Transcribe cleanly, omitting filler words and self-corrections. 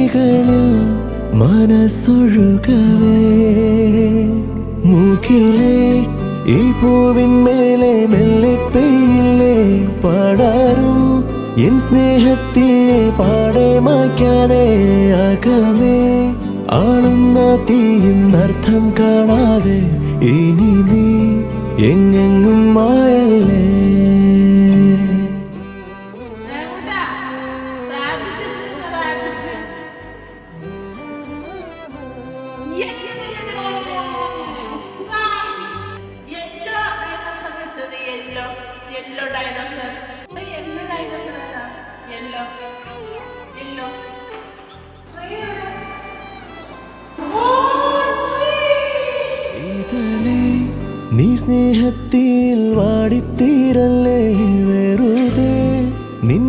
വഴികളിൽ മനസ്സൊഴുകവേ മൂക്കിലെ ഈ പൂവിന്മേലെ മെല്ലെ പെയ്യില്ലേ പാടാറും എൻ സ്നേഹത്തെ പാടെ മായ്ക്കാതെ അകമേ ആളുന്ന തീയിന്നർത്ഥം കാണാതെ ഇനി നീ എങ്ങെങ്ങും മായല്ലേ. Yellow dinosaur. Yellow dinosaur. Yellow. Yellow. ഇതളേ നീ സ്നേഹത്തിൽ വാടിത്തീരല്ലേ വെറുതെ നിൻ